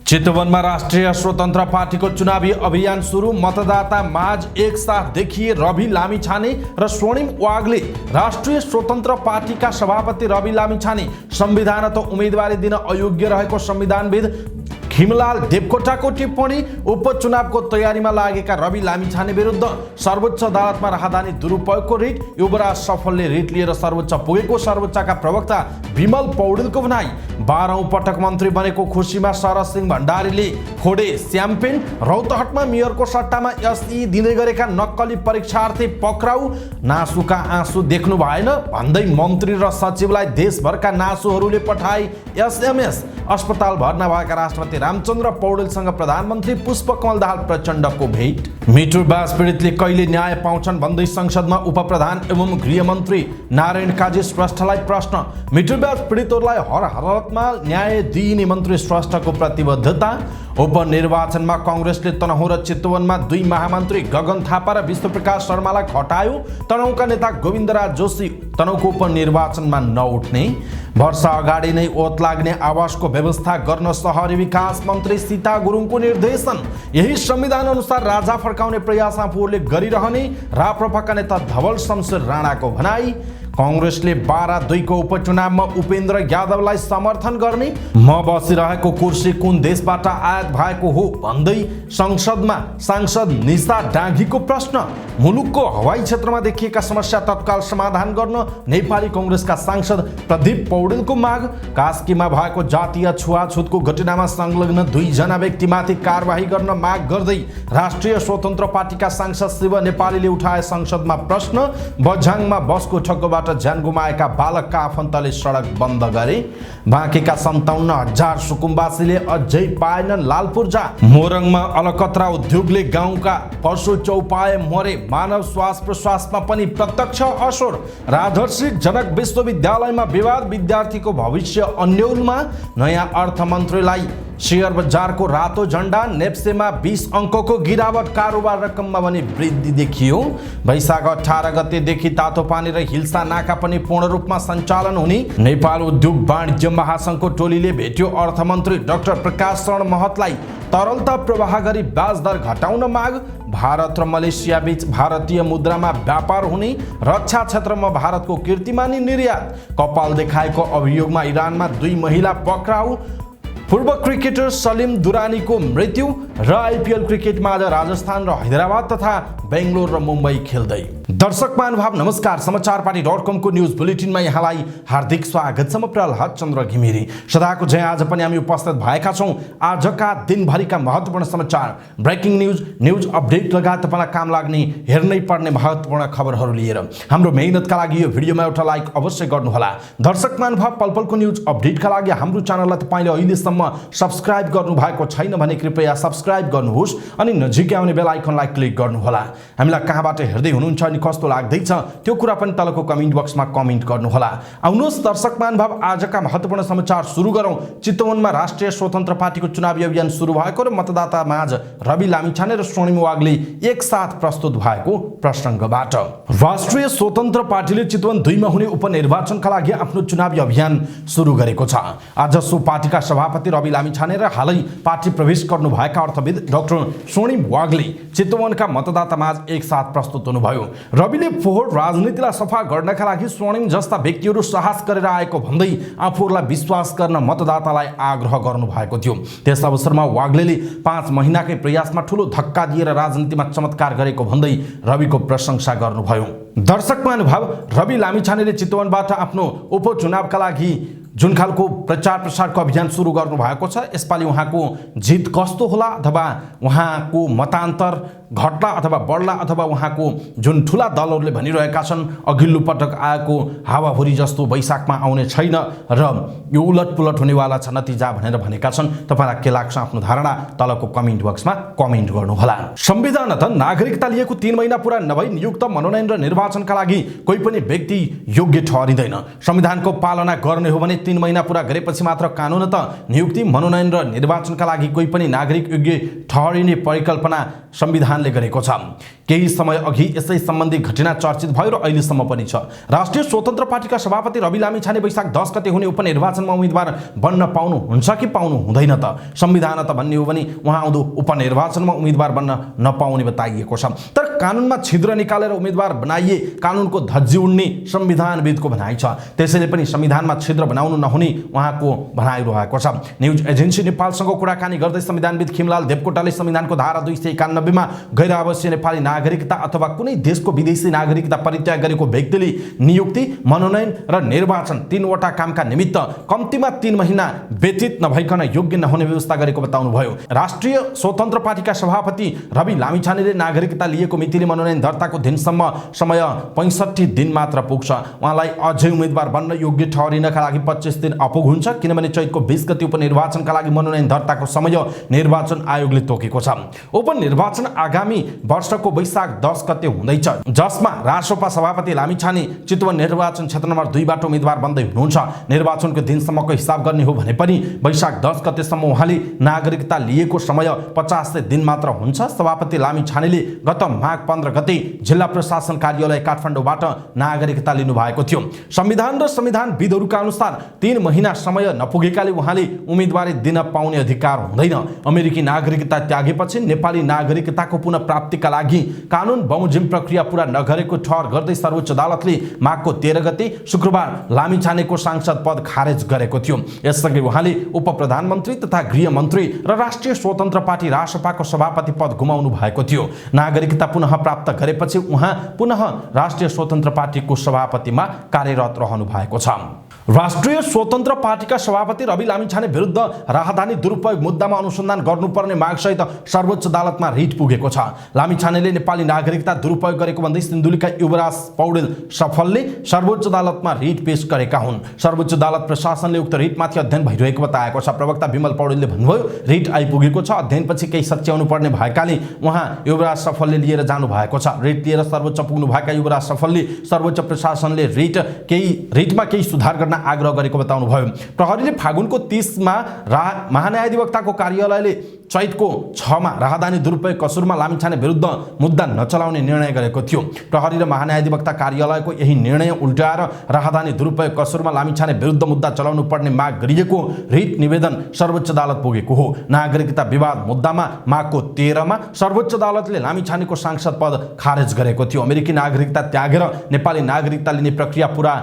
चितवन में राष्ट्रिय स्वतन्त्र पार्टी को चुनावी अभियान शुरू। मतदाता माझ एक साथ देखिए रवि लामिछाने र स्वर्णिम वाग्ले। राष्ट्रिय स्वतन्त्र पार्टी का सभापति रवि लामिछाने संविधान उम्मेदवारी दिन अयोग्य रहेको संविधानविद खिमलाल देवकोटाको टिप्पणी। उपचुनावको तयारीमा लागेका रवि लामिछाने विरुद्ध सर्वोच्च अदालतमा राहदानी दुरुपयोगको रिट। युवराज सफलले रिट लिएर सर्वोच्च पुगेको सर्वोच्चका प्रवक्ता विमल पौडेलको भनाई। 12औं पटक मन्त्री बनेको खुसीमा शरद सिंह भण्डारीले फोडे स्याम्पेन। रौतहटमा मेयरको सट्टामा एसई दिँदै गरेका नक्कली परीक्षार्थी पक्राउ। नासुका आँसु देख्नु भएन भन्दै मन्त्री र सचिवलाई देशभरका नासुहरूले पठाए एसएमएस। अस्पताल भर्ना भएका राष्ट्रपति रामचन्द्र पौडेलसँग प्रधानमन्त्री पुष्पकमल दाहाल प्रचण्डको भेट। मिटु बास पीडितले कहिले न्याय पाउँछन् भन्दै संसदमा उपप्रधान एवं गृहमन्त्री नारायण काजी श्रेष्ठलाई प्रश्न। मिटु बास पीडितहरूलाई हर हालतमा न्याय दिइने मन्त्री श्रेष्ठको प्रतिबद्धता। उपनिर्वाचनमा कांग्रेसले तनहुँ र चितवनमा 2 महामन्त्री गगन थापा र विष्णुप्रकाश शर्मालाई खटायो। तनहुँका नेता गोविन्दराज जोशी तनहुँको उपनिर्वाचनमा नउठ्ने। वर्ष अगाडि नै ओत लाग्ने आवासको व्यवस्था गर्न शहरी विकास मन्त्री सीता गुरुङको निर्देशन। यही संविधान अनुसार राजा फर्काउने प्रयास आफूहरूले गरिरहने राप्रपाका नेता धवल शमशेर राणाको भनाई। कांग्रेसले 12/2 को उपचुनावमा उपेन्द्र यादवलाई समर्थन गर्ने। म बसिरहेको कुर्सी कुन देशबाट आयात भएको हो भन्दै संसदमा सांसद निशा डाँगीको प्रश्न। मुलुकको हवाई क्षेत्रमा देखिएका समस्या तत्काल समाधान गर्न नेपाली कांग्रेसका सांसद प्रदीप पौडेलको माग। कास्कीमा भएको जातीय छुवाछुतको घटनामा संलग्न 2 जना व्यक्तिमाथि कारबाही गर्न माग गर्दै राष्ट्रिय स्वतन्त्र पार्टीका सांसद शिव नेपालीले उठाए संसदमा प्रश्न। बझाङमा बसको ठक्करबाट ज्यान गुमाएका बालकका आफन्तले सडक बन्द गरे। बाँकेका 57,000 सुकुम्बासीले अझै पाएनन् लालपुर्जा। मोरङमा अलकत्रा उद्योगले गाउँका पशु चौपाए मरे। मानव श्वास प्रश्वासमा पनि प्रत्यक्ष असर। राजर्षि जनक विश्वविद्यालयमा विवाद। विद्यार्थीको भविष्य अन्यलमा। नयाँ अर्थमन्त्रीलाई शेयर बजारको रातो झण्डा। नेप्सेमा 20 अङ्कको गिरावट। कारोबार रकममा पनि वृद्धि देखियो। वैशाख 18 गतेदेखि तातोपानी र हिल्सा नाका पनि पूर्ण रूपमा सञ्चालन हुने। नेपाल उद्योग वाणिज्य महासङ्घको टोलीले भेट्यो अर्थमन्त्री डाक्टर प्रकाश शरण महतलाई। तरलता प्रवाह गरी ब्याज दर घटाउन माग। भारत र मलेसिया बीच भारतीय मुद्रामा व्यापार हुने। रक्षा क्षेत्रमा भारतको कीर्तिमानी निर्यात। कपाल देखाएको अभियोगमा इरानमा 2 महिला पक्राउ। पूर्व क्रिकेटर सलिम दुरानीको मृत्यु। र आइपिएल क्रिकेटमा आज राजस्थान र हैदराबाद तथा बेंगलोर र मुम्बई खेल्दै। दर्शक महानुभाव नमस्कार। समाचारपाटी.com को न्यूज बुलेटिनमा यहाँलाई हार्दिक स्वागत छ। म प्रहलाद चन्द्र घिमिरे। सदाको झैं आज पनि हामी उपस्थित भएका छौं आजका दिनभरिका महत्त्वपूर्ण समाचार, ब्रेकिङ न्यूज अपडेट लगायत तपाईलाई काम लाग्ने हेर्नै पर्ने महत्त्वपूर्ण खबरहरू लिएर। हाम्रो मेहनतका लागि यो भिडियोमा एउटा लाइक अवश्य गर्नुहोला। दर्शक महानुभाव पलपलको न्यूज अपडेटका लागि हाम्रो च्यानललाई तपाईले अहिलेसम्म सब्स्क्राइब गर्नु भएको छैन भने कृपया सब्स्क्राइब गर्नुहोस् अनि नजिकै आउने बेल आइकनलाई क्लिक गर्नुहोला। हामीलाई कहाँबाट हेर्दै हुनुहुन्छ अनि कस्तो लाग्दैछ त्यो कुरा पनि तलको कमेन्ट बक्समा कमेन्ट गर्नुहोला। आउनुहोस् दर्शक महानुभाव आजका महत्त्वपूर्ण समाचार सुरु गरौँ। चितवनमा राष्ट्रिय स्वतन्त्र पार्टीको चुनावी अभियान सुरु भएको र मतदाता माझ रवि लामिछाने र स्वर्णिम वाग्ले एकसाथ प्रस्तुत भएको प्रसङ्गबाट। राष्ट्रिय स्वतन्त्र पार्टीले चितवन 2 मा हुने उपनिर्वाचनका लागि आफ्नो चुनावी अभियान सुरु गरेको छ। आज सो पार्टीका सभापति रवि लामिछाने र हालै पार्टी प्रवेश गर्नुभएका अर्थविद डाक्टर स्वर्णिम वाग्ले चितवनका मतदाता माझ एकसाथ प्रस्तुत हुनुभयो। रविले फोहोर राजनीतिलाई सफा गर्नका लागि स्वर्णिम जस्ता व्यक्तिहरू साहस गरेर आएको भन्दै आफूहरूलाई विश्वास गर्न मतदातालाई आग्रह गर्नुभएको थियो। त्यस अवसरमा वाग्लेले 5 महिनाकै प्रयासमा ठूलो धक्का दिएर राजनीतिमा चमत्कार गरेको भन्दै रविको प्रशंसा गर्नुभयो। दर्शक महानुभाव रवि लामिछानेले चितवनबाट आफ्नो उपचुनावका लागि जुन खालको प्रचार प्रसारको अभियान सुरु गर्नु भएको छ, यसपालि उहाँको जित कस्तो होला अथवा उहाँको मतान्तर घट्ला अथवा बढ्ला अथवा उहाँको जुन ठुला दलहरूले भनिरहेका छन् अघिल्लो पटक आएको हावाहुरी जस्तो वैशाखमा आउने छैन र यो उलटपुलट हुनेवाला छ नतिजा भनेर भनेका छन्। तपाईलाई के लाग्छ आफ्नो धारणा तलको कमेन्ट बक्समा कमेन्ट गर्नुहोला। संविधान त नागरिकता लिएको 3 महिना पूरा नभई नियुक्त मनोनयन र निर्वाचनका लागि कोही पनि व्यक्ति योग्य ठहरिँदैन। संविधानको पालना गर्ने हो भने 3 महिना पूरा गरेपछि मात्र कानुन त नियुक्ति मनोनयन र निर्वाचनका लागि कोही पनि नागरिक योग्य ठहरिने परिकल्पना संविधानले गरेको छ। केही समय अघि यसै सम्बन्धी घटना चर्चित भयो र अहिलेसम्म पनि छ। राष्ट्रिय स्वतन्त्र पार्टीका सभापति रवि लामिछाने वैशाख 10 गते हुने उपनिर्वाचनमा उम्मेदवार बन्न पाउनुहुन्छ कि पाउनु हुँदैन त? संविधान त भन्ने हो भने उहाँ आउँदो उपनिर्वाचनमा उम्मेदवार बन्न नपाउने बताइएको छ। तर कानुनमा छिद्र निकालेर उम्मेदवार बनाइए कानुनको धज्जी उड्ने संविधानविदको भनाइ छ। त्यसैले पनि संविधानमा छिद्र बनाउनु नहुने उहाँको भनाइरहेको छ। न्युज एजेन्सी नेपालसँग कुराकानी गर्दै संविधानविद खिमलाल देवकोटाले संविधानको धारा 291 मा गैर आवासीय नेपाली नागरिकता अथवा कुनै देशको विदेशी नागरिकता परित्याग गरेको व्यक्तिले नियुक्ति, मनोनयन र निर्वाचन तीनवटा कामका निमित्त कम्तीमा 3 महिना व्यतीत नभइकन योग्य नहुने व्यवस्था गरेको बताउनुभयो। राष्ट्रिय स्वतन्त्र पार्टीका सभापति रवि लामिछानेले नागरिकता लिएको मितिले मनोनयन दर्ताको दिनसम्म समय 65 दिन मात्र पुग्छ। उहाँलाई अझै उम्मेदवार बन्न योग्य ठहरिनका लागि 25 दिन अपुग हुन्छ, किनभने चैतको 20 गते उपनिर्वाचनका लागि मनोनयन दर्ताको समय निर्वाचन आयोगले तोकेको छ। उपनिर्वाचन आगामी वर्षको वैशाख 10 गते हुँदैछ, जसमा रासोपा सभापति लामिछाने चितवन निर्वाचन क्षेत्र नम्बर 2 बाट उम्मेदवार बन्दै हुनुहुन्छ। निर्वाचनको दिनसम्मको हिसाब गर्ने हो भने पनि वैशाख 10 गतेसम्म उहाँले नागरिकता लिएको समय 50 दिन मात्र हुन्छ। सभापति लामिछानेले गत माघ 15 गते जिल्ला प्रशासन कार्यालय काठमाडौँबाट नागरिकता लिनुभएको थियो। संविधान र संविधानविदहरूका अनुसार 3 महिना समय नपुगेकाले उहाँले उम्मेदवारी दिन पाउने अधिकार हुँदैन। अमेरिकी नागरिकता त्यागेपछि नेपाली नागरिकताको पुनः प्राप्तिका लागि कानुन बमोजिम प्रक्रिया पूरा नगरेको ठहर गर्दै सर्वोच्च अदालतले माघको 13 गते शुक्रबार लामिछानेको सांसद पद खारेज गरेको थियो। यससँगै उहाँले उप प्रधानमन्त्री तथा गृहमन्त्री र राष्ट्रिय स्वतन्त्र पार्टी रासपाको सभापति पद गुमाउनु भएको थियो। नागरिकता पुनः प्राप्त गरेपछि उहाँ पुनः राष्ट्रिय स्वतन्त्र पार्टीको सभापतिमा कार्यरत रहनु भएको छ। राष्ट्रिय स्वतन्त्र पार्टीका सभापति रवि लामिछाने विरुद्ध राहदानी दुरुपयोग मुद्दामा अनुसन्धान गर्नुपर्ने मागसहित सर्वोच्च अदालतमा रिट पुगेको छ। लामिछानेले नेपाली नागरिकता दुरुपयोग गरेको भन्दै सिन्धुलीका युवराज पौडेल सफलले सर्वोच्च अदालतमा रिट पेश गरेका हुन्। सर्वोच्च अदालत प्रशासनले उक्त रिटमाथि अध्ययन भइरहेको बताएको छ। प्रवक्ता विमल पौडेलले भन्नुभयो, रिट आइपुगेको छ, अध्ययनपछि केही सच्याउनु पर्ने भएकाले उहाँ युवराज सफलले लिएर जानु भएको छ। रिट लिएर सर्वोच्च पुग्नु भएका युवराज सफलले सर्वोच्च प्रशासनले रिटमा केही सुधार गर्न आग्रह गरेको बताउनुभयो। प्रहरीले फागुनको 30 मा महान्यायाधिवक्ताको कार्यालयले चैतको 6 मा राहदानी दुरुपयोग कसुरमा लामिछाने विरुद्ध मुद्दा नचलाउने निर्णय गरेको थियो। प्रहरी र महान्यायाधिवक्ता कार्यालयको यही निर्णय उल्टाएर राहदानी दुरुपयोग कसुरमा लामिछाने विरुद्ध मुद्दा चलाउनु पर्ने माग गरिएको रिट निवेदन सर्वोच्च अदालत पुगेको हो। नागरिकता विवाद मुद्दामा माघको 13 मा सर्वोच्च अदालतले लामिछानेको सांसद पद खारेज गरेको थियो। अमेरिकी नागरिकता त्यागेर नेपाली नागरिकता लिने प्रक्रिया पूरा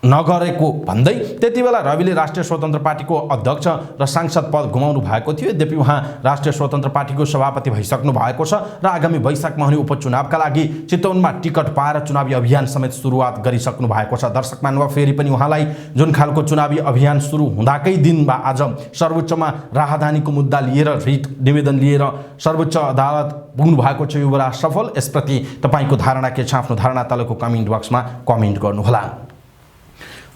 नगरेको भन्दै त्यतिबेला रविले राष्ट्रिय स्वतन्त्र पार्टीको अध्यक्ष र सांसद पद गुमाउनु भएको थियो। यद्यपि उहाँ राष्ट्रिय स्वतन्त्र पार्टीको सभापति भइसक्नु भएको छ र आगामी वैशाखमा हुने उपचुनावका लागि चितवनमा टिकट पाएर चुनावी अभियान समेत सुरुवात गरिसक्नु भएको छ। दर्शक मानव फेरि पनि उहाँलाई जुन खालको चुनावी अभियान सुरु हुँदाकै दिनमा आज सर्वोच्चमा राहदानीको मुद्दा लिएर रिट निवेदन लिएर सर्वोच्च अदालत पुग्नु भएको छ युवराज सफल। यसप्रति तपाईको धारणा के छ? आफ्नो धारणा तलको कमेन्ट बक्समा कमेन्ट गर्नुहोला।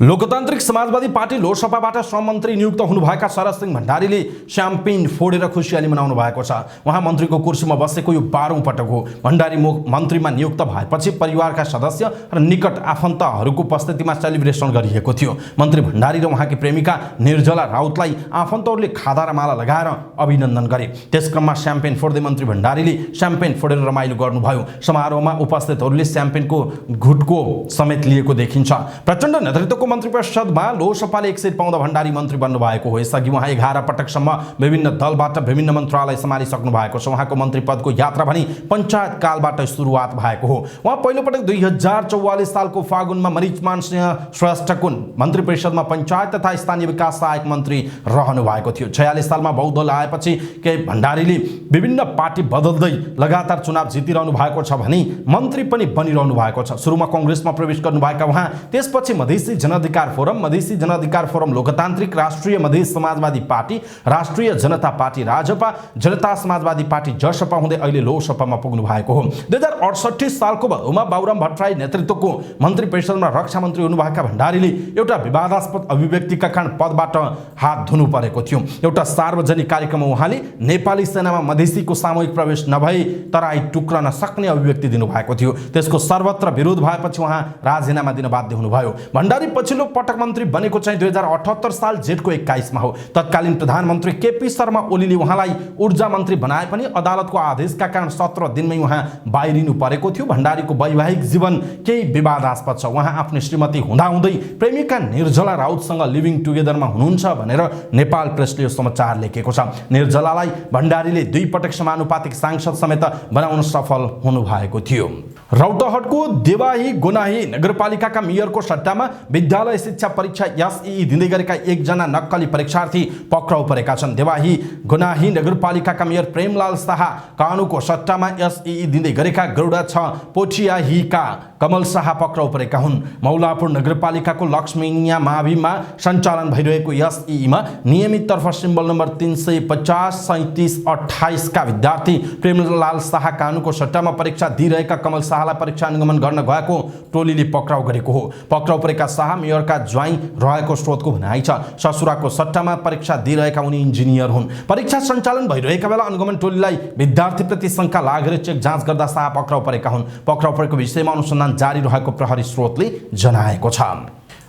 लोकतान्त्रिक समाजवादी पार्टी लोकसभाबाट सहमन्त्री नियुक्त हुनुभएका शरद सिंह भण्डारीले स्याम्पेन फोडेर खुसियाली मनाउनु भएको छ। उहाँ मन्त्रीको कुर्सीमा बसेको यो 12औं पटक हो। भण्डारी मन्त्रीमा नियुक्त भएपछि परिवारका सदस्य र निकट आफन्तहरूको उपस्थितिमा सेलिब्रेसन गरिएको थियो। मन्त्री भण्डारी र उहाँकी प्रेमिका निर्जला राउतलाई आफन्तहरूले खादा र माला लगाएर अभिनन्दन गरे। त्यसक्रममा स्याम्पेन फोड्दै मन्त्री भण्डारीले स्याम्पेन फोडेर रमाइलो गर्नुभयो। समारोहमा उपस्थितहरूले स्याम्पेनको घुटको समेत लिएको देखिन्छ। प्रचण्ड नेतृत्वको मन्त्री परिषदमा लोकसभाले 1 सिट पाउँदा भण्डारी मन्त्री बन्नु भएको हो। यसअघि उहाँ 11 पटकसम्म विभिन्न दलबाट विभिन्न मन्त्रालय सम्हालिसक्नु भएको छ। उहाँको मन्त्री पदको यात्रा भने पञ्चायत कालबाट सुरुवात भएको हो। उहाँ पहिलोपटक 2044 सालको फागुनमा मरिचमान सिंह श्रेष्ठको मन्त्री परिषदमा पञ्चायत तथा स्थानीय विकास सहायक मन्त्री रहनु भएको थियो। 46 सालमा बहु दल आएपछि के भण्डारीले विभिन्न पार्टी बदल्दै लगातार चुनाव जितिरहनु भएको छ भने मन्त्री पनि बनिरहनु भएको छ। सुरुमा कांग्रेसमा प्रवेश गर्नुभएका उहाँ त्यसपछि मधेसी मधेसी जनअधिकार फोरम, लोकतान्त्रिक राष्ट्रिय मधेस समाजवादी पार्टी, राष्ट्रिय जनता पार्टी राजपा, जनता समाजवादी पार्टी जसपा हुँदै अहिले लोकसभामा पुग्नु भएको हो। 2068 सालको भदौमा बाबुराम भट्टराई नेतृत्वको मन्त्री परिषदमा रक्षा मन्त्री हुनुभएका भण्डारीले एउटा विवादास्पद अभिव्यक्तिका कारण पदबाट हात धुनु परेको थियो। एउटा सार्वजनिक कार्यक्रममा उहाँले नेपाली सेनामा मधेसीको सामूहिक प्रवेश नभई तराई टुक्रन सक्ने अभिव्यक्ति दिनुभएको थियो। त्यसको सर्वत्र विरोध भएपछि उहाँ राजीनामा दिन बाध्य हुनुभयो। भण्डारी पछिल्लो पटक मन्त्री बनेको चाहिँ 2078 साल जेठको 21 मा हो। तत्कालीन प्रधानमन्त्री केपी शर्मा ओलीले उहाँलाई ऊर्जा मन्त्री बनाए पनि अदालतको आदेशका कारण 17 दिनमै उहाँ बाहिरिनु परेको थियो। भण्डारीको वैवाहिक जीवन केही विवादास्पद छ। उहाँ आफ्नो श्रीमती हुँदाहुँदै प्रेमिका निर्जला राउतसँग लिभिङ टुगेदरमा हुनुहुन्छ भनेर नेपाल प्रेसले यो समाचार लेखेको छ। निर्जलालाई भण्डारीले 2 पटक समानुपातिक सांसद समेत बनाउन सफल हुनुभएको थियो। रौतहटको देवाही गोनाही नगरपालिकाका मेयरको सट्टामा विद्यालय शिक्षा परीक्षा एसईई दिँदै गरेका एकजना नक्कली परीक्षार्थी पक्राउ परेका छन्। देवाही गोनाही नगरपालिकाका मेयर प्रेमलाल शाह कानुको सट्टामा एसईई दिँदै गरेका गौडा 6 पोठियाहीका कमल शाह पक्राउ परेका हुन्। मौलापुर नगरपालिकाको लक्ष्मीनिया माविमा सञ्चालन भइरहेको एसईईमा नियमित तर्फ सिम्बल नम्बर 350 37 28 का विद्यार्थी प्रेमलाल शाह कानुको सट्टामा परीक्षा दिइरहेका कमल शाहलाई परीक्षा अनुगमन गर्न गएको टोलीले पक्राउ गरेको हो। पक्राउ परेका शाह मेयरका ज्वाइँ रहेको स्रोतको भनाइ छ। ससुराको सट्टामा परीक्षा दिइरहेका उनी इन्जिनियर हुन्। परीक्षा सञ्चालन भइरहेका बेला अनुगमन टोलीलाई विद्यार्थीप्रति शङ्का लागेर चेक जाँच गर्दा शाह पक्राउ परेका हुन्। पक्राउ परेको विषयमा अनुसन्धान जारी रहेको प्रहरी स्रोतले जनाएको छ।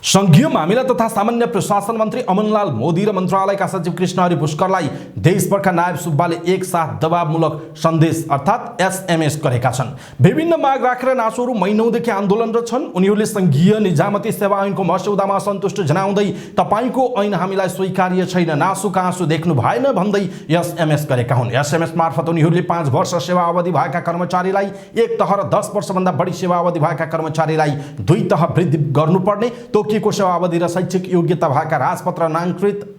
संघीय मामिला तथा सामान्य प्रशासन मन्त्री अमनलाल मोदी र मन्त्रालयका सचिव कृष्णहरि पुष्करलाई देशभरका नायब सुब्बाले एक साथ दबावमूलक सन्देश अर्थात् एसएमएस गरेका छन्। विभिन्न माग राखेर नासोहरू महिनौदेखि आन्दोलनरत छन्। उनीहरूले संघीय निजामती सेवा ऐनको मस्यौदामा असन्तुष्ट जनाउँदै तपाईको ऐन हामीलाई स्वीकार्य छैन, नासुका आँसु देख्नु भएन भन्दै एसएमएस गरेका हुन्। एसएमएस मार्फत उनीहरूले 5 वर्ष सेवा अवधि भएका कर्मचारीलाई 1 तह र 10 वर्षभन्दा बढी सेवा अवधि भएका कर्मचारीलाई 2 तह वृद्धि गर्नुपर्ने, तोकिएको सेवा अवधि र शैक्षिक योग्यता भएका राजपत्र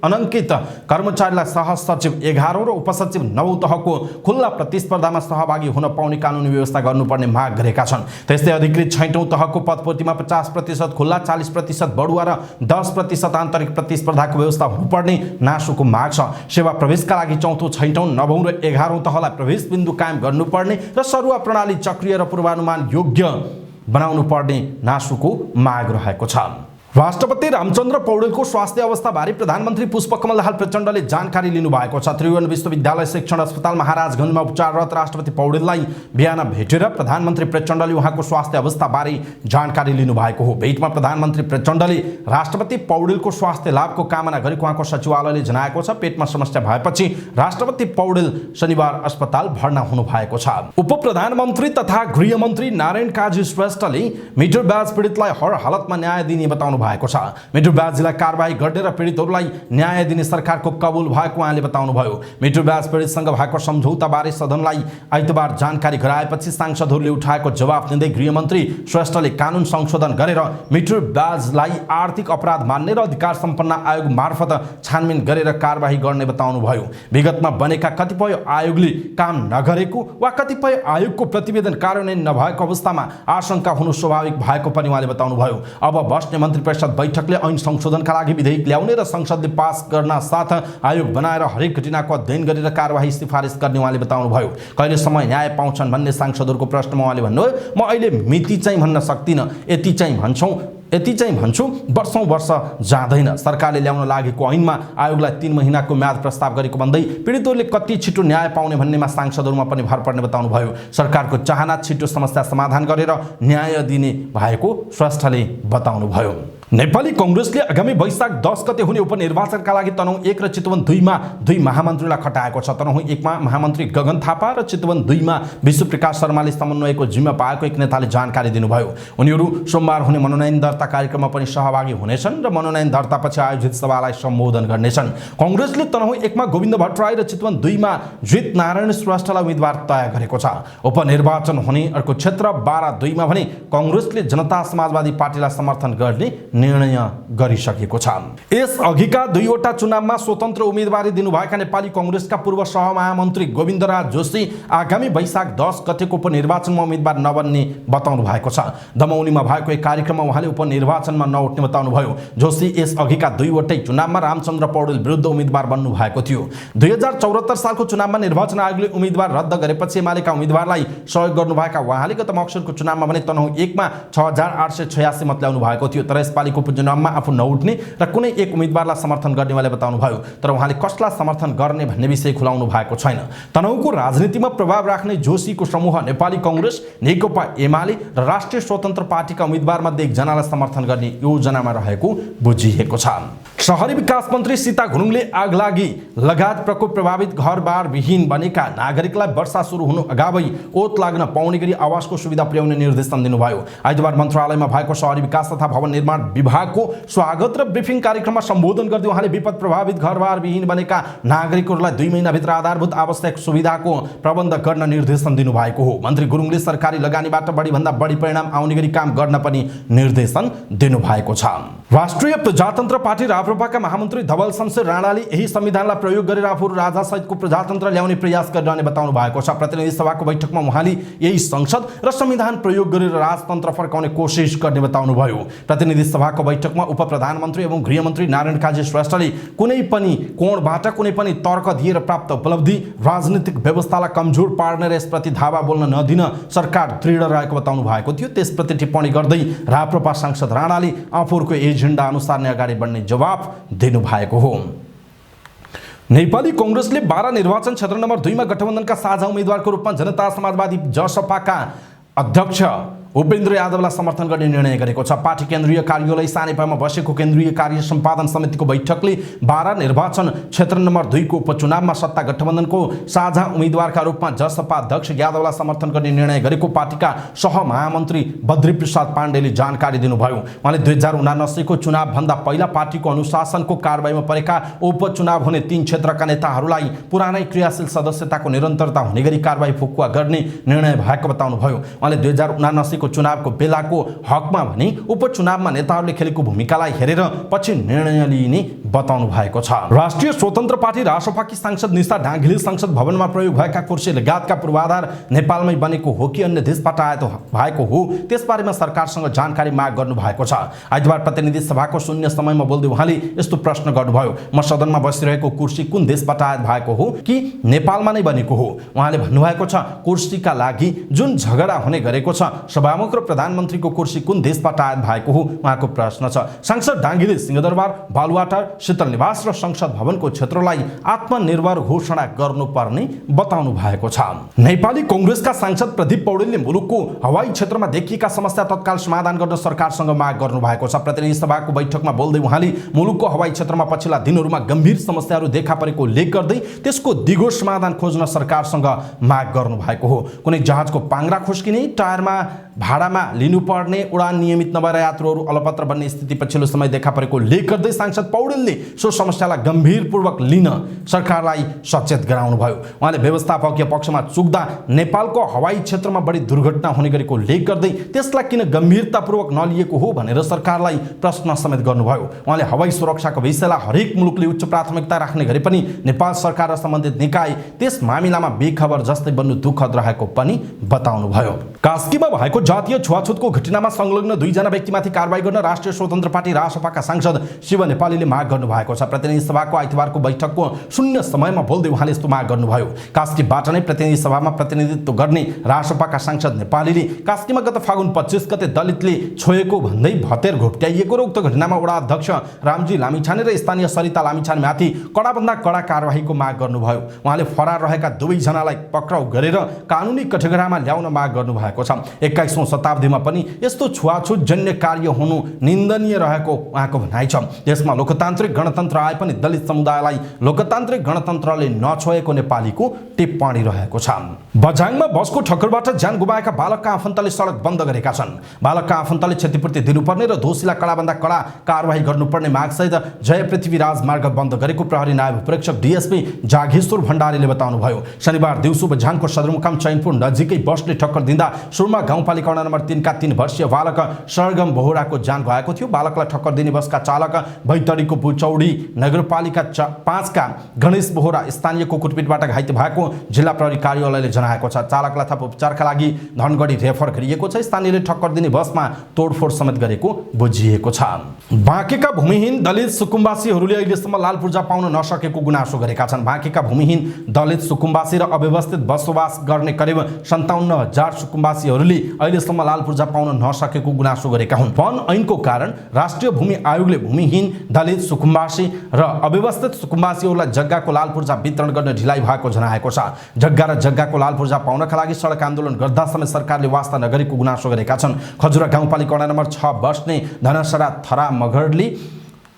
अनङ्कित कर्मचारीलाई सहसचिव 11 र उपसचिव 9 तहको खुल्ला प्रतिस्पर्धामा सहभागी हुन पाउने कानुनी व्यवस्था गर्नुपर्ने माग गरेका छन्। त्यस्तै अधिकृत 6औं तहको पदपूर्तिमा 50% खुल्ला, 40% बढुवा र 10% आन्तरिक प्रतिस्पर्धाको व्यवस्था हुनुपर्ने नासोको माग छ। सेवा प्रवेशका लागि 4औं, 6औं, 9औं र 11औं तहलाई प्रवेश बिन्दु कायम गर्नुपर्ने र सरुवा प्रणाली चक्रिय र पूर्वानुमान योग्य बनाउनु पर्ने नासोको माग रहेको छ। राष्ट्रपति रामचन्द्र पौडेलको स्वास्थ्य अवस्थाबारे प्रधानमन्त्री पुष्पकमल दाहाल प्रचण्डले जानकारी लिनुभएको छ। त्रिभुवन विश्वविद्यालय शिक्षण अस्पताल महाराजगञ्जमा उपचाररत राष्ट्रपति पौडेललाई बिहान भेटेर प्रधानमन्त्री प्रचण्डले उहाँको स्वास्थ्य अवस्थाबारे जानकारी लिनुभएको हो। भेटमा प्रधानमन्त्री प्रचण्डले राष्ट्रपति पौडेलको स्वास्थ्य लाभको कामना गरेको उहाँको सचिवालयले जनाएको छ। पेटमा समस्या भएपछि राष्ट्रपति पौडेल शनिबार अस्पताल भर्ना हुनुभएको छ। उप प्रधानमन्त्री तथा गृहमन्त्री नारायण काजी श्रेष्ठले मिटर ब्याज पीडितलाई हर हालतमा न्याय दिने बताउनु भएको छ। मिटर ब्याजलाई कारबाही गर्ने र पीडितहरूलाई न्याय दिने सरकारको कबुल भएको उहाँले बताउनुभयो। मिटर ब्याज पीडितसँग भएको सम्झौताबारे सदनलाई आइतबार जानकारी गराएपछि सांसदहरूले उठाएको जवाफ दिँदै गृहमन्त्री श्रेष्ठले कानुन संशोधन गरेर मिटर ब्याजलाई आर्थिक अपराध मान्ने र अधिकार सम्पन्न आयोग मार्फत छानबिन गरेर कारबाही गर्ने बताउनुभयो। विगतमा बनेका कतिपय आयोगले काम नगरेको वा कतिपय आयोगको प्रतिवेदन कार्यान्वयन नभएको अवस्थामा आशंका हुनु स्वाभाविक भएको पनि उहाँले बताउनुभयो। अब बस्ने मन्त्री परिषद बैठकले ऐन संशोधनका लागि विधेयक ल्याउने र संसदले पास गर्न साथ आयोग बनाएर हरेक घटनाको अध्ययन गरेर कारबाही सिफारिस गर्ने उहाँले बताउनुभयो। कहिले समय न्याय पाउँछन् भन्ने सांसदहरूको प्रश्नमा उहाँले भन्नुभयो, म अहिले मिति चाहिँ भन्न सक्दिनँ, यति चाहिँ भन्छु, वर्षौं वर्ष जाँदैन। सरकारले ल्याउन लागेको ऐनमा आयोगलाई 3 महिनाको म्याद प्रस्ताव गरेको भन्दै पीडितहरूले कति छिटो न्याय पाउने भन्नेमा सांसदहरूमा पनि भर पर्ने बताउनुभयो। सरकारको चाहना छिटो समस्या समाधान गरेर न्याय दिने भएको श्रेष्ठले बताउनुभयो। नेपाली कांग्रेसले आगामी वैशाख 10 गते हुने उपनिर्वाचनका लागि तनहुँ 1 र चितवन 2 मा 2 महामन्त्रीलाई खटाएको छ। तनहुँ 1 मा महामन्त्री गगन थापा र चितवन 2 मा विश्वप्रकाश शर्माले समन्वयको जिम्मा पाएको एक नेताले जानकारी दिनुभयो। उनीहरू सोमबार हुने मनोनयन दर्ता कार्यक्रममा पनि सहभागी हुनेछन् र मनोनयन दर्तापछि आयोजित सभालाई सम्बोधन गर्नेछन्। कांग्रेसले तनहुँ 1 मा गोविन्द भट्टराई र चितवन 2 मा जीत नारायण श्रेष्ठलाई उम्मेदवार तय गरेको छ। उपनिर्वाचन हुने अर्को क्षेत्र 12-2 मा भने कांग्रेसले जनता समाजवादी पार्टीलाई समर्थन गर्ने निर्णय गरिसकेको छ। यस अघिका 2 वटा चुनावमा स्वतन्त्र उम्मेदवारी दिनुभएका नेपाली कांग्रेसका पूर्व सहमहामन्त्री गोविन्दराज जोशी आगामी वैशाख 10 गतेको उपनिर्वाचनमा उम्मेदवार नबन्ने बताउनु भएको छ। दमौलीमा भएको एक कार्यक्रममा उहाँले उपनिर्वाचनमा नउठ्ने बताउनुभयो। जोशी यस अघिका 2 वटै चुनावमा रामचन्द्र पौडेल विरुद्ध उम्मेदवार बन्नु भएको थियो। 2074 सालको चुनावमा निर्वाचन आयोगले उम्मेदवार रद्द गरेपछि एमालेका उम्मेदवारलाई सहयोग गर्नुभएका उहाँले गत मक्सिरको चुनावमा भने तनहुँ 1 मा 6886 मत ल्याउनु भएको थियो। तर यसपालि नेपालीको उपचुनावमा आफू नउठ्ने र कुनै एक उम्मेदवारलाई समर्थन गर्नेवाले बताउनुभयो। तर उहाँले कसलाई समर्थन गर्ने भन्ने विषय खुलाउनु भएको छैन। तनहुँको राजनीतिमा प्रभाव राख्ने जोशीको समूह नेपाली कांग्रेस, नेकपा एमाले र राष्ट्रिय स्वतन्त्र पार्टीका उम्मेदवारमध्ये एकजनालाई समर्थन गर्ने योजनामा रहेको बुझिएको छ। शहरी विकास मन्त्री सीता गुरुङले आगलागी लगायत प्रकोप प्रभावित घरबार विहीन बनेका नागरिकलाई वर्षा सुरु हुनु अगावै ओत लाग्न पाउने गरी आवासको सुविधा पुर्याउने निर्देशन दिनुभयो। आइतबार मन्त्रालयमा भएको शहरी विकास तथा भवन निर्माण विभागको स्वागत र ब्रिफिङ कार्यक्रममा सम्बोधन गर्दै उहाँले विपद प्रभावित घरबार विहीन बनेका नागरिकहरूलाई 2 महिनाभित्र आधारभूत आवश्यक सुविधाको प्रबन्ध गर्न निर्देशन दिनुभएको हो। मन्त्री गुरुङले सरकारी लगानीबाट बढीभन्दा बढी परिणाम आउने गरी काम गर्न पनि निर्देशन दिनुभएको छ। राष्ट्रिय प्रजातन्त्र पार्टी राप्रपाका महामन्त्री धवल शमशेर राणाले यही संविधानलाई प्रयोग गरेर आफू राजासहितको प्रजातन्त्र ल्याउने प्रयास गरिरहने बताउनु भएको छ। प्रतिनिधि सभाको बैठकमा उहाँले यही संसद र संविधान प्रयोग गरेर राजतन्त्र फर्काउने कोसिस गर्ने बताउनुभयो। प्रतिनिधि सभाको बैठकमा उप प्रधानमन्त्री एवं गृहमन्त्री नारायण काजी श्रेष्ठले कुनै पनि कोणबाट कुनै पनि तर्क दिएर प्राप्त उपलब्धि राजनीतिक व्यवस्थालाई कमजोर पार्ने र यसप्रति धावा बोल्न नदिन सरकार दृढ रहेको बताउनु भएको थियो। त्यसप्रति टिप्पणी गर्दै राप्रपा सांसद राणाले आफूहरूको एजेन्डा अनुसार नै अगाडि बढ्ने जवाफ दिनुभएको हो। नेपाली कांग्रेसले 12 निर्वाचन क्षेत्र नम्बर 2 मा गठबन्धनका साझा उम्मेदवारको रूपमा जनता समाजवादी जसपाका अध्यक्ष उपेन्द्र यादवलाई समर्थन गर्ने निर्णय गरेको छ। पार्टी केन्द्रीय कार्यालय सानेपामा बसेको केन्द्रीय कार्य सम्पादन समितिको बैठकले 12 निर्वाचन क्षेत्र नम्बर 2 को उपचुनावमा सत्ता गठबन्धनको साझा उम्मेदवारका रूपमा जसपा अध्यक्ष यादवलाई समर्थन गर्ने निर्णय गरेको पार्टीका सहमहामन्त्री बद्री प्रसाद पाण्डेले जानकारी दिनुभयो। उहाँले 2079 को चुनावभन्दा पहिला पार्टीको अनुशासनको कारबाहीमा परेका उपचुनाव हुने 3 क्षेत्रका नेताहरूलाई पुरानै क्रियाशील सदस्यताको निरन्तरता हुने गरी कारबाही फुकुवा गर्ने निर्णय भएको बताउनुभयो। उहाँले 2079 को चुनावको बेलाको हकमा भने उपचुनावमा नेताहरूले खेलेको भूमिकालाई हेरेर पछि निर्णय लिइने बताउनु भएको छ। राष्ट्रिय स्वतन्त्र पार्टी रासपाकी सांसद निशा ढाङ्गीले संसद भवनमा प्रयोग भएका कुर्सी लगायतका पूर्वाधार नेपालमै बनेको हो कि अन्य देशबाट आएको भएको हो त्यसबारेमा सरकारसँग जानकारी माग गर्नु भएको छ। आइतबार प्रतिनिधि सभाको शून्य समयमा बोल्दै उहाँले यस्तो प्रश्न गर्नुभयो, म सदनमा बसिरहेको कुर्सी कुन देशबाट आयात भएको हो कि नेपालमा नै बनेको हो? उहाँले भन्नुभएको छ, कुर्सीका लागि जुन झगडा हुने गरेको छ सभामुख र प्रधानमन्त्रीको कुर्सी कुन देशबाट आयात भएको हो उहाँको प्रश्न छ। सांसद ढाङ्गीले सिंहदरबार, बालुवाटार, शीतल निवास र संसद भवनको क्षेत्रलाई आत्मनिर्भर घोषणा गर्नुपर्ने बताउनु भएको छ। नेपाली कांग्रेसका सांसद प्रदीप पौडेलले मुलुकको हवाई क्षेत्रमा देखिएका समस्या तत्काल समाधान गर्न सरकारसँग माग गर्नु भएको छ। प्रतिनिधि सभाको बैठकमा बोल्दै उहाँले मुलुकको हवाई क्षेत्रमा पछिल्ला दिनहरूमा गम्भीर समस्याहरू देखा परेको उल्लेख गर्दै त्यसको दिगो समाधान खोज्न सरकारसँग माग गर्नु भएको हो। कुनै जहाजको पाङ्ग्रा खुस्किने, टायरमा भाडामा लिनुपर्ने, उडान नियमित नभएर यात्रुहरू अलपत्र बन्ने स्थिति पछिल्लो समय देखा परेको उल्लेख गर्दै सांसद पौडेलले सो समस्यालाई गम्भीरपूर्वक लिन सरकारलाई सचेत गराउनु भयो। उहाँले व्यवस्थापकीय पक्षमा चुक्दा नेपालको हवाई क्षेत्रमा बढी दुर्घटना हुने गरेको उल्लेख गर्दै त्यसलाई किन गम्भीरतापूर्वक नलिएको हो भनेर सरकारलाई प्रश्न समेत गर्नुभयो। उहाँले हवाई सुरक्षाको विषयलाई हरेक मुलुकले उच्च प्राथमिकता राख्ने गरे पनि नेपाल सरकार र सम्बन्धित निकाय त्यस मामिलामा बेखबर जस्तै बन्नु दुःखद रहेको पनि बताउनुभयो। कास्कीमा भएको जातीय छुवाछुतको घटनामा संलग्न 2 जना व्यक्तिमाथि कारबाही गर्न राष्ट्रिय स्वतन्त्र पार्टी रासपाका सांसद शिव नेपालीले माग गर्नु भएको छ। प्रतिनिधि सभाको आइतबारको बैठकको शून्य समयमा बोल्दै उहाँले यस्तो माग गर्नुभयो। कास्कीबाट नै प्रतिनिधि सभामा प्रतिनिधित्व गर्ने रासपाका सांसद नेपालीले कास्कीमा गत फागुन 25 गते दलितले छोएको भन्दै भतेर घोप्ट्याइएको र उक्त घटनामा वडा अध्यक्ष रामजी लामिछाने र स्थानीय सरिता लामिछानेमाथि कडाभन्दा कडा कारबाहीको माग गर्नुभयो। उहाँले फरार रहेका 2 जनालाई पक्राउ गरेर कानुनी कठघरामा ल्याउन माग गर्नुभएको छ। 21औं शताब्दीमा पनि यस्तो छुवाछुत जन्य कार्य हुनु निन्दनीय रहेको उहाँको भनाइ छ। देशमा लोकतान्त्रिक गणतन्त्र आए पनि दलित समुदायलाई लोकतान्त्रिक गणतन्त्रले नछोएको नेपालीको टिप्पणी रहेको छ। बझाङमा बसको ठक्करबाट ज्यान गुमाएका बालकका आफन्तले सडक बन्द गरेका छन्। बालकका आफन्तले क्षतिपूर्ति दिनुपर्ने र दोषीलाई कडाभन्दा कडा कारबाही गर्नुपर्ने मागसहित जय पृथ्वीराज मार्ग बन्द गरेको प्रहरी नायब प्रेक्षक डीएसपी जागेश्वर भण्डारीले बताउनुभयो। शनिबार दिउँसो बझाङको सदरमुकाम चैनपुर नजिकै बसले ठक्कर दिँदा सुरमा गाउँपालिका वडा नम्बर 3 का 3 वर्षीय बालक सरगम बोहराको ज्यान गएको थियो। बालकलाई ठक्कर दिने बसका चालक बैतडीको पुचौडी नगरपालिका 5 का गणेश बोहरा स्थानीयको कुटपिटबाट घाइते भएको जिल्ला प्रहरी कार्यालयले जनाएको छ। चालकलाई थप उपचारका लागि धनगढी रेफर गरिएको छ। स्थानीयले ठक्कर दिने बसमा तोडफोड समेत गरेको बुझिएको छ। बाँकेका भूमिहीन दलित सुकुम्बासीहरूले अहिलेसम्म लाल पूर्जा पाउन नसकेको गुनासो गरेका छन्। बाँकेका भूमिहीन दलित सुकुम्बासी र अव्यवस्थित बसोबास गर्ने करिब 57,000 सुकुम्बासीहरूले अहिले अहिलेसम्म लाल पूर्जा पाउन नसकेको गुनासो गरेका हुन्। वन ऐनको कारण राष्ट्रिय भूमि आयोगले भूमिहीन, दलित, सुकुम्बासी र अव्यवस्थित सुकुम्बासीहरूलाई जग्गाको लाल पूर्जा वितरण गर्न ढिलाइ भएको जनाएको छ। जग्गा र जग्गाको लाल पूर्जा पाउनका लागि सडक आन्दोलन गर्दा समेत सरकारले वास्ता नगरेको गुनासो गरेका छन्। खजुरा गाउँपालिका वडा नम्बर 6 बस्ने धनसरा थरा मगरली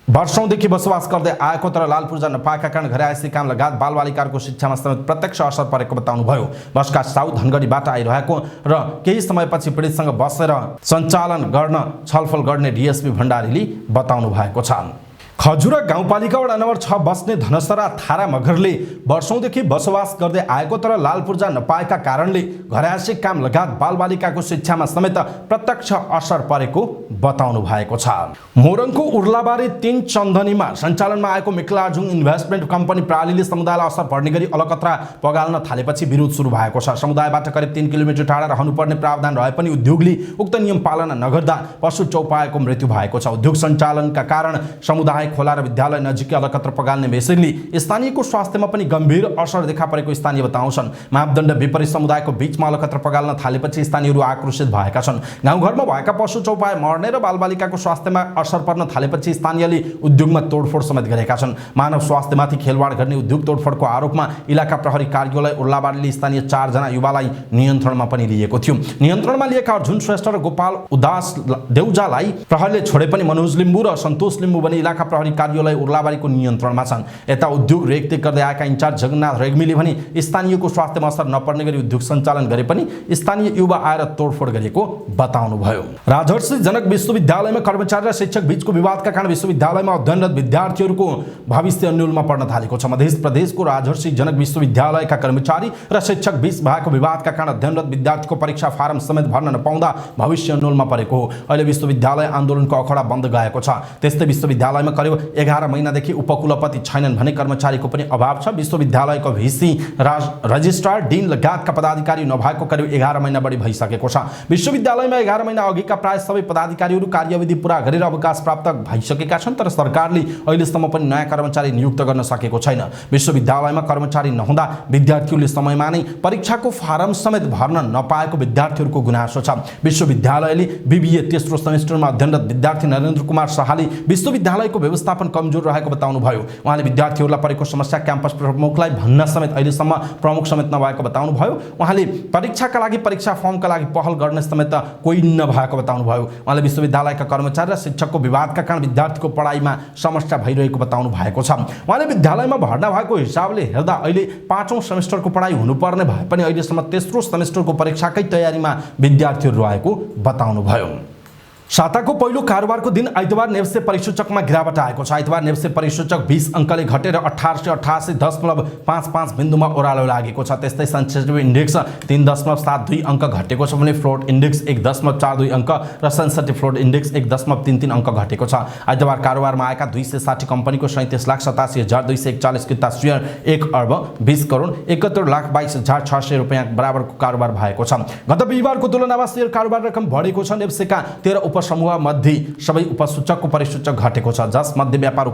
वर्षौंदेखि बसोबास गर्दै आएको तर लाल पूर्जा नपाएका कारण घरे आएसी काम लगायत बालबालिकाहरूको शिक्षामा समेत प्रत्यक्ष असर परेको बताउनुभयो। बसका साउथ धनगढीबाट आइरहेको र केही समयपछि पीडितसँग बसेर सञ्चालन गर्न छलफल गर्ने डीएसपी भण्डारीले बताउनु भएको छ। खजुरा गाउँपालिका वडा नम्बर 6 बस्ने धनसरा थारा मगरले वर्षौंदेखि बसोबास गर्दै आएको तर लाल पूर्जा नपाएका कारणले घरआसी काम लगायत बालबालिकाको शिक्षामा समेत प्रत्यक्ष असर परेको बताउनु भएको छ। मोरङको उर्लाबारी 3 चन्दनीमा सञ्चालनमा आएको मिक्लाजुङ इन्भेस्टमेन्ट कम्पनी प्रणालीले समुदायलाई असर पर्ने गरी अलकत्रा पगाल्न थालेपछि विरोध सुरु भएको छ। समुदायबाट करिब 3 किलोमिटर टाढा रहनुपर्ने प्रावधान रहे पनि उद्योगले उक्त नियम पालना नगर्दा पशु चौपायाको मृत्यु भएको छ। उद्योग सञ्चालनका कारण समुदाय खोला र विद्यालय नजिकै अलकत्र पगाल्ने बेसैले स्थानीयको स्वास्थ्यमा पनि गम्भीर असर देखा परेको स्थानीय बताउँछन्। मापदण्ड विपरीत समुदायको बीचमा अलकत्र पगाल्न थालेपछि स्थानीयहरू आक्रोशित भएका छन्। गाउँघरमा भएका पशु चौपाय मर्ने र बालबालिकाको स्वास्थ्यमा असर पर्न थालेपछि स्थानीयले उद्योगमा तोडफोड समेत गरेका छन्। मानव स्वास्थ्यमाथि खेलवाड गर्ने उद्योग तोडफोडको आरोपमा इलाका प्रहरी कार्यालय उर्लाबारीले स्थानीय 4 जना युवालाई नियन्त्रणमा पनि लिएको थियो। नियन्त्रणमा लिएका अर्जुन श्रेष्ठ र गोपाल उदास देउजालाई प्रहरीले छोडे पनि मनोज लिम्बू र सन्तोष लिम्बू भने इलाका प्रहरी कार्यालय उर्लाबारीको नियन्त्रणमा छन्। यता उद्योग रेखदेख गर्दै आएका इन्चार्ज जगन्नाथ रेग्मीले भने स्थानीयको स्वास्थ्यमा असर नपर्ने गरी उद्योग सञ्चालन गरे पनि स्थानीय युवा आएर तोडफोड गरेको बताउनुभयो। राजर्षि जनक विश्वविद्यालयमा कर्मचारी र शिक्षक बीचको विवादका कारण विश्वविद्यालयमा अध्ययनरत विद्यार्थीहरूको भविष्य अन्यलमा पर्न थालेको छ। मध्य प्रदेशको राजर्षि जनक विश्वविद्यालयका कर्मचारी र शिक्षक बीच भएको विवादका कारण अध्ययनरत विद्यार्थीको परीक्षा फारम समेत भर्न नपाउँदा भविष्य अन्यलमा परेको हो। अहिले विश्वविद्यालय आन्दोलनको अखडा बन्द गएको छ। त्यस्तै विश्वविद्यालयमा करिब 11 महिनादेखि उपकुलपति छैनन् भने कर्मचारीको पनि अभाव छ। विश्वविद्यालयको भिसी रजिस्ट्रार डिन लगायतका पदाधिकारी नभएको करिब 11 महिना बढी भइसकेको छ। विश्वविद्यालयमा 11 महिना अघिका प्राय सबै पदाधिकारीहरू कार्यविधि पूरा गरेर अवकाश प्राप्त भइसकेका छन् तर सरकारले अहिलेसम्म पनि नयाँ कर्मचारी नियुक्त गर्न सकेको छैन। विश्वविद्यालयमा कर्मचारी नहुँदा विद्यार्थीहरूले समयमा नै परीक्षाको फारम समेत भर्न नपाएको विद्यार्थीहरूको गुनासो छ। विश्वविद्यालयले बीबीए तेस्रो सेमेस्टरमा अध्ययनरत विद्यार्थी नरेन्द्र कुमार शाहले विश्वविद्यालयको व्यवस्थापन कमजोर रहेको बताउनुभयो। उहाँले विद्यार्थीहरूलाई परेको समस्या क्याम्पस प्रमुखलाई भन्न समेत अहिलेसम्म प्रमुख समेत नभएको बताउनुभयो। उहाँले परीक्षाका लागि परीक्षा फर्मका लागि पहल गर्ने समेत कोही नभएको बताउनुभयो। उहाँले विश्वविद्यालयका कर्मचारी र शिक्षकको विवादका कारण विद्यार्थीको पढाइमा समस्या भइरहेको बताउनु भएको छ। उहाँले विद्यालयमा भर्ना भएको हिसाबले हेर्दा अहिले 5औं सेमेस्टरको पढाइ हुनुपर्ने भए पनि अहिलेसम्म तेस्रो सेमेस्टरको परीक्षाकै तयारीमा विद्यार्थीहरू रहेको बताउनुभयो। साताको पहिलो कारोबारको दिन आइतबार नेप्से परिसूचकमा गिरावट आएको छ। आइतबार नेप्से परिसूचक 20 अङ्कले घटेर 1888.55 बिन्दुमा ओह्रालो लागेको छ। त्यस्तै सेन्सेटिभ इन्डेक्स 3.72 अङ्क घटेको छ भने फ्लोट इन्डेक्स 1.42 अङ्क र सेन्सेटिभ फ्लोट इन्डेक्स 1.33 अङ्क घटेको छ। आइतबार कारोबारमा आएका 260 कम्पनीको 37,87,241 किता सेयर 1 अर्ब 20 करोड 71,22,600 रुपैयाँ बराबरको कारोबार भएको छ। गत बिहिबारको तुलनामा शेयर कारोबार रकम बढेको छ। नेप्सेका 13 उपसमूह मध्ये सबै उपसूचकको परिसूचक घटेको छ, जसमध्ये व्यापार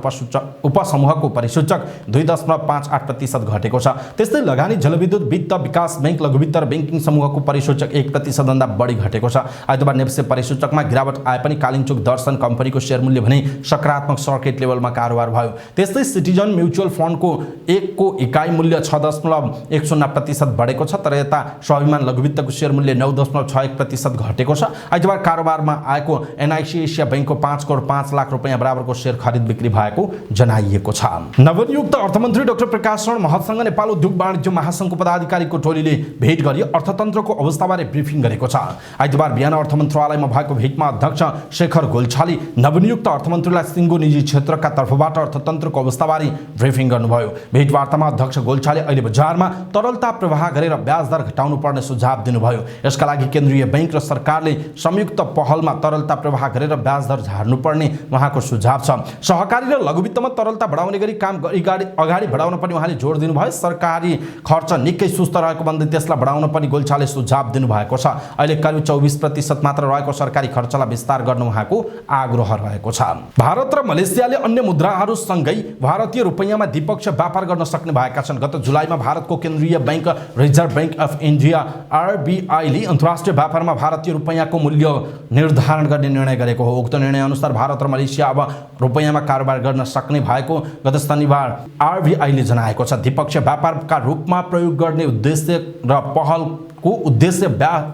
उपसमूहको परिसूचक 2.58% घटेको छ। त्यस्तै लगानी, जलविद्युत, वित्त, विकास बैंक, लघुवित्त र बैंकिङ समूहको परिसूचक 1% भन्दा बढी घटेको छ। आइतबार नेप्से परिसूचकमा गिरावट आए पनि कालिन्चोक दर्शन कम्पनीको शेयर मूल्य भने सकारात्मक सर्किट लेभलमा कारोबार भयो। त्यस्तै सिटिजन म्युचुअल फन्डको 1 को इकाइ मूल्य 6.10% बढेको छ तर यता स्वाभिमान लघुवित्तको शेयर मूल्य 9.61% घटेको छ। आइतबार कारोबारमा आएको एनआईसी एसिया बैंकको 5 करोड 5 लाख रुपैयाँ बराबरको शेयर खरिद बिक्री भएको जनाइएको छ। नवनियुक्त अर्थमन्त्री डाक्टर प्रकाश शरण महतसँग नेपाल उद्योग वाणिज्य महासंघको पदाधिकारीको टोलीले भेट गरी अर्थतन्त्रको अवस्थाबारे ब्रिफिङ गरेको छ। आइतबार बिहान अर्थ मन्त्रालयमा भएको भेटमा अध्यक्ष शेखर गोल्छाले नवनियुक्त अर्थमन्त्रीलाई सिङ्गो निजी क्षेत्रका तर्फबाट अर्थतन्त्रको अवस्थाबारे ब्रिफिङ गर्नुभयो। भेटवार्तामा अध्यक्ष गोल्छाले अहिले बजारमा तरलता प्रवाह गरेर ब्याज दर घटाउनु पर्ने सुझाव दिनुभयो। यसका लागि केन्द्रीय बैंक र सरकारले संयुक्त पहलमा तरलता तरलता प्रवाह गरेर ब्याज दर झार्नुपर्ने उहाँको सुझाव छ। सहकारी र लघुवित्तमा तरलता बढाउने गरी काम अगाडि बढाउन पनि उहाँले जोड दिनुभयो। सरकारी खर्च निकै सुस्त रहेको भन्दै त्यसलाई बढाउन पनि गोल्छाले सुझाव दिनुभएको छ। अहिले करिब 24% मात्र रहेको सरकारी खर्चलाई विस्तार गर्न उहाँको आग्रह रहेको छ। भारत र मलेसियाले अन्य मुद्राहरूसँगै भारतीय रुपैयाँमा द्विपक्षीय व्यापार गर्न सक्ने भएका छन्। गत जुलाईमा भारतको केन्द्रीय bank reserve bank of India RBI ले अन्तर्राष्ट्रिय व्यापारमा भारतीय रुपैयाँको मूल्य निर्धारण गर्ने निर्णय गरेको हो। उक्त निर्णय अनुसार भारत र मलेसिया अब रुपैयाँमा कारोबार गर्न सक्ने भएको गत शनिबार RBI ले जनाएको छ। द्विपक्षीय व्यापारका रूपमा प्रयोग गर्ने उद्देश्य र पहलको उद्देश्य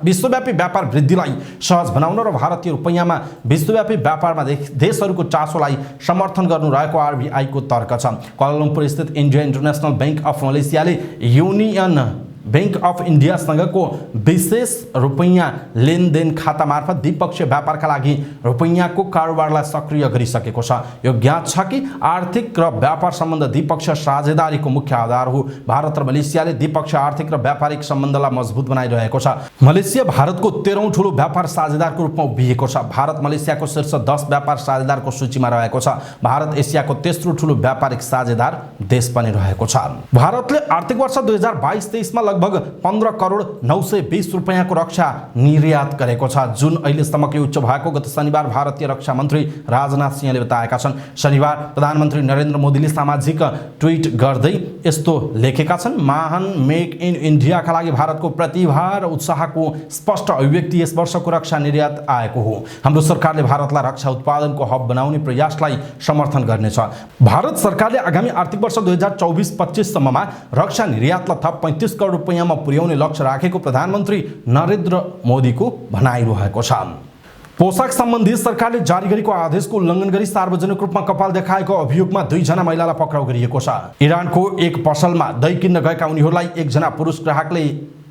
विश्वव्यापी व्यापार वृद्धिलाई सहज बनाउन र भारतीय रुपैयाँमा विश्वव्यापी व्यापारमा देशहरूको चासोलाई समर्थन गर्नु रहेको RBI को तर्क छ। क्वालालम्पुर स्थित इन्डिया इन्टरनेसनल बैंक अफ मलेसियाले युनियन बैंक अफ इन्डियासँगको विशेष रुपैयाँ लेनदेन खाता मार्फत द्विपक्षीय व्यापारका लागि रुपैयाँको कारोबारलाई सक्रिय गरिसकेको छ। यो ज्ञात छ कि आर्थिक र व्यापार सम्बन्ध द्विपक्षीय साझेदारीको मुख्य आधार हो। भारत र मलेसियाले द्विपक्षीय आर्थिक र व्यापारिक सम्बन्धलाई मजबुत बनाइरहेको छ। मलेसिया भारतको 13औं ठूलो व्यापार साझेदारको रूपमा उभिएको छ। भारत मलेसियाको शीर्ष 10 व्यापार साझेदारको सूचीमा रहेको छ। भारत एसियाको तेस्रो ठूलो व्यापारिक साझेदार देश पनि रहेको छ। भारतले आर्थिक वर्ष 2022-23 मा लगभग 15 करोड 920 रुपैयाँको रक्षा निर्यात गरेको छ, जुन अहिलेसम्मकै उच्च भएको गत शनिबार भारतीय रक्षा मन्त्री राजनाथ सिंहले बताएका छन्। शनिबार प्रधानमन्त्री नरेन्द्र मोदीले सामाजिक ट्विट गर्दै यस्तो लेखेका छन्। महान मेक इन इन्डियाका लागि भारतको प्रतिभा र उत्साहको स्पष्ट अभिव्यक्ति यस वर्षको रक्षा निर्यात आएको हो। हाम्रो सरकारले भारतलाई रक्षा उत्पादनको हब बनाउने प्रयासलाई समर्थन गर्नेछ। भारत सरकारले आगामी आर्थिक वर्ष 2024-25 सम्ममा रक्षा निर्यातलाई थप 35 करोड रुपैयाँमा पुर्याउने लक्ष्य राखेको प्रधानमन्त्री नरेन्द्र मोदीको भनाइरहेको छ। पोशाक सम्बन्धी सरकारले जारी गरेको आदेशको उल्लङ्घन गरी सार्वजनिक रूपमा कपाल देखाएको अभियोगमा 2 जना महिलालाई पक्राउ गरिएको छ। इरानको एक पसलमा दही किन्न गएका उनीहरूलाई एकजना पुरुष ग्राहकले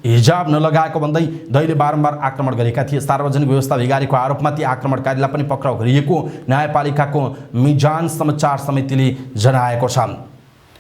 हिजाब नलगाएको भन्दै दहीले बारम्बार आक्रमण गरेका थिए। सार्वजनिक व्यवस्था बिगारेको आरोपमा ती आक्रमणकारीलाई पनि पक्राउ गरिएको न्यायपालिकाको मिजान समाचार समितिले जनाएको छ।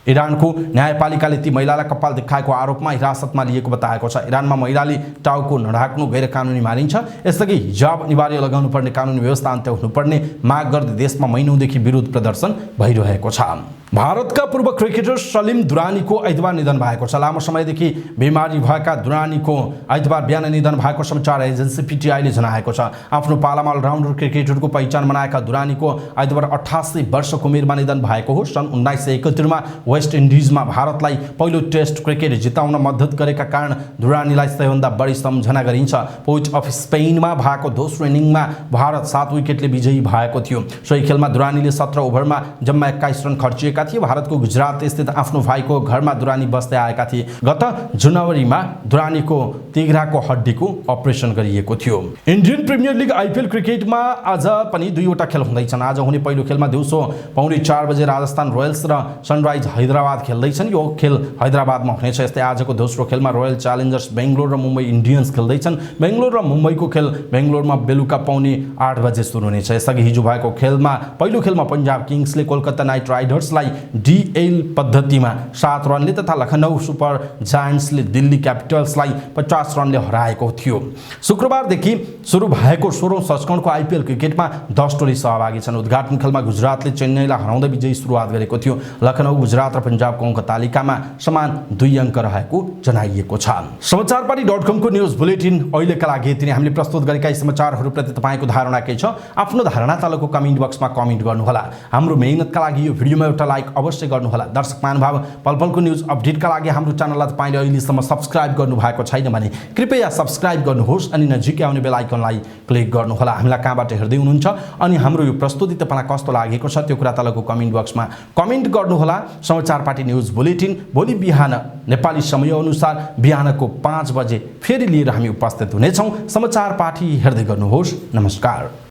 इरानको न्यायपालिकाले ती महिलालाई कपाल देखाएको आरोपमा हिरासतमा लिएको बताएको छ। इरानमा महिलाले टाउको नढाक्नु गैर कानुनी मानिन्छ। यसअघि हिजाब अनिवार्य लगाउनु पर्ने कानुनी व्यवस्था अन्त्य हुनुपर्ने माग गर्दै देशमा महिनौदेखि विरोध प्रदर्शन भइरहेको छ। भारतका पूर्व क्रिकेटर सलिम दुरानीको आइतबार निधन भएको छ। लामो समयदेखि बिमारी भएका दुरानीको आइतबार बिहान निधन भएको समाचार एजेन्सी PTI ले जनाएको छ। आफ्नो पालामा अलराउन्डर क्रिकेटरको पहिचान बनाएका दुरानीको आइतबार 88 वर्षको उमेरमा निधन भएको हो। सन् 1971 मा वेस्ट इन्डिजमा भारतलाई पहिलो टेस्ट क्रिकेट जिताउन मद्दत गरेका कारण दुरानीलाई सबैभन्दा बढी सम्झना गरिन्छ। पोर्ट अफ स्पेनमा भएको दोस्रो इनिङमा भारत 7 विकेटले विजयी भएको थियो। सोही खेलमा दुरानीले 17 ओभरमा जम्मा 21 रन खर्चिएका थिए। भारतको गुजरात स्थित आफ्नो भाइको घरमा दुरानी बस्दै आएका थिए। गत जनवरीमा दुरानीको तिघ्राको हड्डीको अपरेसन गरिएको थियो। इन्डियन प्रिमियर लिग IPL क्रिकेटमा आज पनि 2 वटा खेल हुँदैछन्। आज हुने पहिलो खेलमा दिउँसो 3:45 बजे राजस्थान रोयल्स र सनराइज हैदराबाद खेल्दैछन्। यो खेल हैदराबादमा हुनेछ। यस्तै आजको दोस्रो खेलमा रोयल च्यालेन्जर्स बेंगलोर र मुम्बई इन्डियन्स खेल्दैछन्। बेंगलोर र मुम्बईको खेल बेंगलोरमा बेलुका 8:15 बजे सुरु हुनेछ। यसअघि हिजो भएको खेलमा पहिलो खेलमा पंजाब किङ्सले कोलकाता नाइट राइडर्सलाई DL पद्धतिमा 7 रनले तथा लखनऊ सुपर जायन्ट्सले दिल्ली क्यापिटल्सलाई 50 रनले हराएको थियो। शुक्रबारदेखि सुरु भएको 16औं संस्करणको IPL क्रिकेटमा 10 टोली सहभागी छन्। उद्घाटन खेलमा गुजरातले चेन्नईलाई हराउँदै विजयी सुरुवात गरेको थियो। लखनऊ गुजरात र पंजाबको अङ्क तालिकामा समान 2 अङ्क रहेको जनाइएको छ। समाचारपाटी.com को न्यूज बुलेटिन अहिलेका लागि यति नै। हामीले प्रस्तुत गरेका यी समाचारहरूप्रति तपाईको धारणा के छ? आफ्नो धारणा तलको कमेन्ट बक्समा कमेन्ट गर्नुहोला। हाम्रो मेहनतका लागि यो भिडियोमा एउटा लाइक अवश्य गर्नुहोला। दर्शक महानुभाव, पलपलको न्यूज अपडेटका लागि हाम्रो च्यानललाई तपाईले अहिलेसम्म सब्स्क्राइब गर्नुभएको छैन भने कृपया सब्स्क्राइब गर्नुहोस् अनि नजिकै आउने बेल आइकनलाई क्लिक गर्नुहोला। हामीलाई कहाँबाट हेर्दै हुनुहुन्छ अनि हाम्रो यो प्रस्तुति तपाईलाई कस्तो लागेको छ त्यो कुरा तलको कमेन्ट बक्समा कमेन्ट गर्नुहोला। समाचारपाटी न्यूज बुलेटिन भोलि बिहान नेपाली समय अनुसार बिहानको 5 बजे फेरि लिएर हामी उपस्थित हुनेछौँ। समाचारपाटी हेर्दै गर्नुहोस्। नमस्कार।